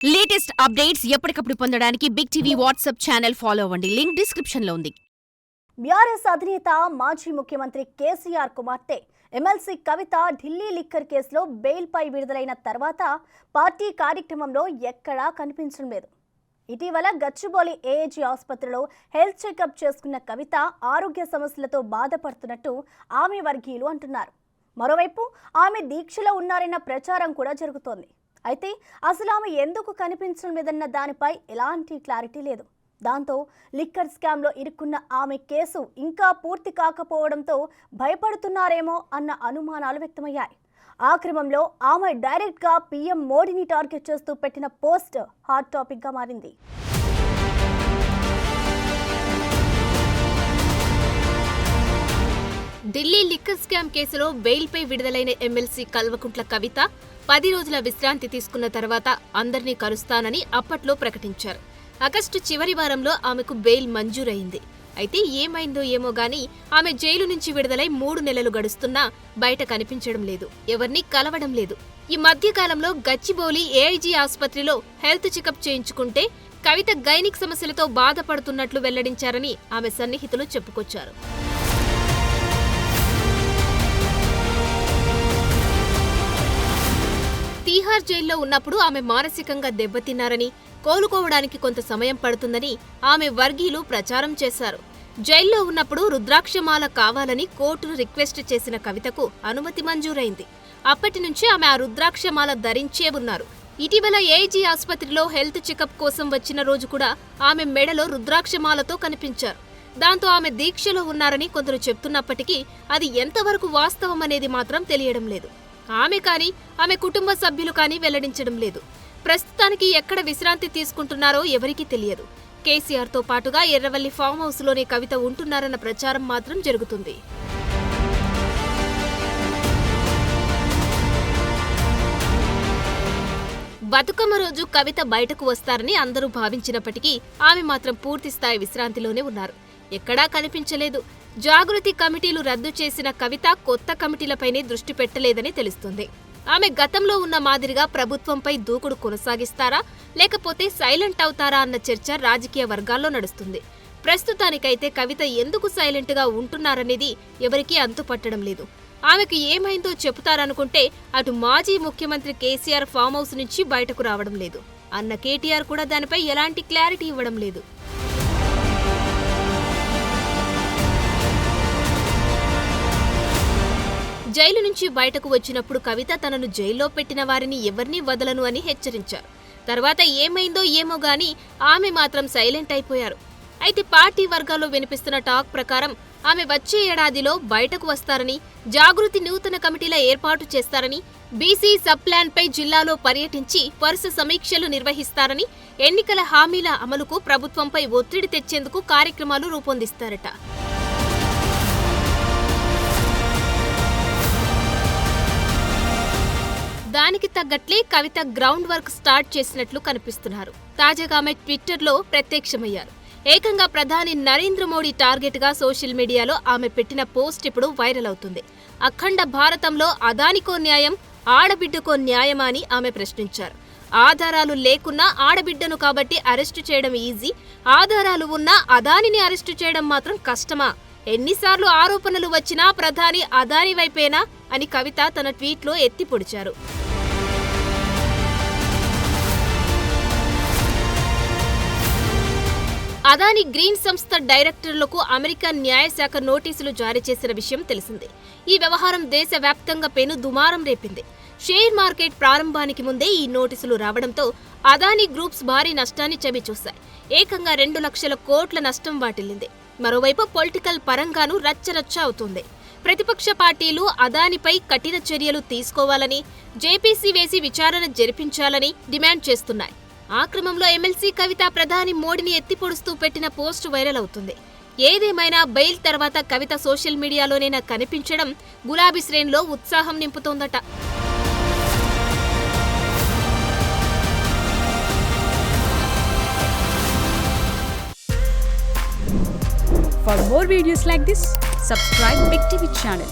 Latest updates ఎప్పటికప్పుడు పొందడానికి big TV WhatsApp channel follow అవ్వండి. లింక్ డిస్క్రిప్షన్ లో ఉంది. బీఆర్ఎస్ అధినేత మాజీ ముఖ్యమంత్రి కేసీఆర్ కుమార్తె ఎమ్మెల్సీ కవిత ఢిల్లీ లిక్కర్ కేసులో బెయిల్పై విడుదలైన తర్వాత పార్టీ కార్యక్రమంలో ఎక్కడా కనిపించడం లేదు. ఇటీవల గచ్చిబౌలి ఏఏజీ ఆసుపత్రిలో హెల్త్ చెకప్ చేసుకున్న కవిత ఆరోగ్య సమస్యలతో బాధపడుతున్నట్టు ఆమె వర్గీయులు అంటున్నారు. మరోవైపు ఆమె దీక్షలో ఉన్నారన్న ప్రచారం కూడా జరుగుతోంది. అయితే అసలు ఆమె ఎందుకు కనిపించడం లేదన్న దానిపై ఎలాంటి క్లారిటీ లేదు. దాంతో లిక్కర్ స్కామ్లో ఇరుక్కున్న ఆమె కేసు ఇంకా పూర్తి కాకపోవడంతో భయపడుతున్నారేమో అన్న అనుమానాలు వ్యక్తమయ్యాయి. ఆ క్రమంలో ఆమె డైరెక్ట్గా పీఎం మోడీని టార్గెట్ చేస్తూ పెట్టిన పోస్ట్ హాట్ టాపిక్గా మారింది. ఢిల్లీ లిక్కర్ స్కామ్ కేసులో బెయిల్పై విడుదలైన ఎమ్మెల్సీ కల్వకుంట్ల కవిత 10 రోజుల విశ్రాంతి తీసుకున్న తర్వాత అందర్నీ కలుస్తానని అప్పట్లో ప్రకటించారు. ఆగస్టు చివరి వారంలో ఆమెకు బెయిల్ మంజూరైంది. అయితే ఏమైందో ఏమో గానీ ఆమె జైలు నుంచి విడుదలై 3 నెలలు గడుస్తున్నా బయట కనిపించడం లేదు, ఎవర్నీ కలవడం లేదు. ఈ మధ్యకాలంలో గచ్చిబౌలి ఏఐజీ ఆసుపత్రిలో హెల్త్ చెకప్ చేయించుకుంటే కవిత గైనిక్ సమస్యలతో బాధపడుతున్నట్లు వెల్లడించారని ఆమె సన్నిహితులు చెప్పుకొచ్చారు. తీహార్ జైల్లో ఉన్నప్పుడు ఆమె మానసికంగా దెబ్బతిన్నారని, కోలుకోవడానికి కొంత సమయం పడుతుందని ఆమె వర్గీయులు ప్రచారం చేశారు. జైల్లో ఉన్నప్పుడు రుద్రాక్షమాల కావాలని కోర్టును రిక్వెస్ట్ చేసిన కవితకు అనుమతి మంజూరైంది. అప్పటి నుంచి ఆమె ఆ రుద్రాక్షమాల ధరించే ఉన్నారు. ఇటీవల ఏఐజీ ఆసుపత్రిలో హెల్త్ చెకప్ కోసం వచ్చిన రోజు కూడా ఆమె మెడలో రుద్రాక్షమాలతో కనిపించారు. దాంతో ఆమె దీక్షలో ఉన్నారని కొందరు చెప్తున్నప్పటికీ అది ఎంతవరకు వాస్తవమనేది మాత్రం తెలియడం లేదు. ఆమె కానీ ఆమె కుటుంబ సభ్యులు కానీ వెల్లడించడం లేదు. ప్రస్తుతానికి ఎక్కడ విశ్రాంతి తీసుకుంటున్నారో ఎవరికీ తెలియదు. కేసీఆర్తో పాటుగా ఎర్రవల్లి ఫామ్ హౌస్లోనే కవిత ఉంటున్నారన్న ప్రచారం మాత్రం జరుగుతుంది. బతుకమ్మ రోజు కవిత బయటకు వస్తారని అందరూ భావించినప్పటికీ ఆమె మాత్రం పూర్తిస్థాయి విశ్రాంతిలోనే ఉన్నారు. ఎక్కడా కనిపించలేదు. జాగృతి కమిటీలు రద్దు చేసిన కవిత కొత్త కమిటీలపైనే దృష్టి పెట్టలేదని తెలుస్తుంది. ఆమె గతంలో ఉన్న మాదిరిగా ప్రభుత్వంపై దూకుడు కొనసాగిస్తారా లేకపోతే సైలెంట్ అవుతారా అన్న చర్చ రాజకీయ వర్గాల్లో నడుస్తుంది. ప్రస్తుతానికైతే కవిత ఎందుకు సైలెంట్గా ఉంటున్నారనేది ఎవరికీ అంతుపట్టడం లేదు. ఆమెకు ఏమైందో చెబుతారనుకుంటే అటు మాజీ ముఖ్యమంత్రి కేసీఆర్ ఫామ్ హౌస్ నుంచి బయటకు రావడం లేదు. అన్న కేటీఆర్ కూడా దానిపై ఎలాంటి క్లారిటీ ఇవ్వడం లేదు. జైలు నుంచి బయటకు వచ్చినప్పుడు కవిత తనను జైల్లో పెట్టిన వారిని ఎవరినీ వదలను అని హెచ్చరించారు. తర్వాత ఏమైందో ఏమో గానీ ఆమె మాత్రం సైలెంట్ అయిపోయారు. అయితే పార్టీ వర్గాల్లో వినిపిస్తున్న టాక్ ప్రకారం ఆమె వచ్చే ఏడాదిలో బయటకు వస్తారని, జాగృతి నూతన కమిటీల ఏర్పాటు చేస్తారని, బీసీ సబ్ ప్లాన్పై జిల్లాలో పర్యటించి వరుస సమీక్షలు నిర్వహిస్తారని, ఎన్నికల హామీల అమలుకు ప్రభుత్వంపై ఒత్తిడి తెచ్చేందుకు కార్యక్రమాలు రూపొందిస్తారట. దానికి తగ్గట్లే కవిత గ్రౌండ్ వర్క్ స్టార్ట్ చేసినట్లు కనిపిస్తున్నారు. తాజాగా ఆమె ట్విట్టర్లో ప్రత్యక్షమయ్యారు. ఏకంగా ప్రధాని నరేంద్ర మోడీ టార్గెట్గా సోషల్ మీడియాలో ఆమె పెట్టిన పోస్ట్ ఇప్పుడు వైరల్ అవుతుంది. అఖండ భారతంలో అదానికో న్యాయం, ఆడబిడ్డకో న్యాయమా అని ఆమె ప్రశ్నించారు. ఆధారాలు లేకున్నా ఆడబిడ్డను కాబట్టి అరెస్టు చేయడం ఈజీ, ఆధారాలు ఉన్నా అదానిని అరెస్టు చేయడం మాత్రం కష్టమా? ఎన్నిసార్లు ఆరోపణలు వచ్చినా ప్రధాని అదాని వైపేనా అని కవిత తన ట్వీట్లో ఎత్తి పొడిచారు. అదాని గ్రీన్ సంస్థ డైరెక్టర్లకు అమెరికా న్యాయశాఖ నోటీసులు జారీ చేసిన విషయం తెలిసిందే. ఈ వ్యవహారం దేశవ్యాప్తంగా పెను దుమారం రేపింది. షేర్ మార్కెట్ ప్రారంభానికి ముందే ఈ నోటీసులు రావడంతో అదాని గ్రూప్స్ భారీ నష్టాన్ని చవిచూశాయి. ఏకంగా 2 లక్షల కోట్ల నష్టం వాటిల్లింది. మరోవైపు పొలిటికల్ పరంగానూ రచ్చరచ్చ అవుతుంది. ప్రతిపక్ష పార్టీలు అదానిపై కఠిన చర్యలు తీసుకోవాలని, జేపీసీ వేసి విచారణ జరిపించాలని డిమాండ్ చేస్తున్నాయి. ఆ క్రమంలో ఎమ్మెల్సీ కవిత ప్రధాని మోడీని ఎత్తిపొడుస్తూ పెట్టిన పోస్ట్ వైరల్ అవుతుంది. ఏదేమైనా బెయిల్ తర్వాత కవిత సోషల్ మీడియాలోనైనా కనిపించడం గులాబీ శ్రేణిలో ఉత్సాహం నింపుతోందట. For more videos like this, subscribe Big TV channel.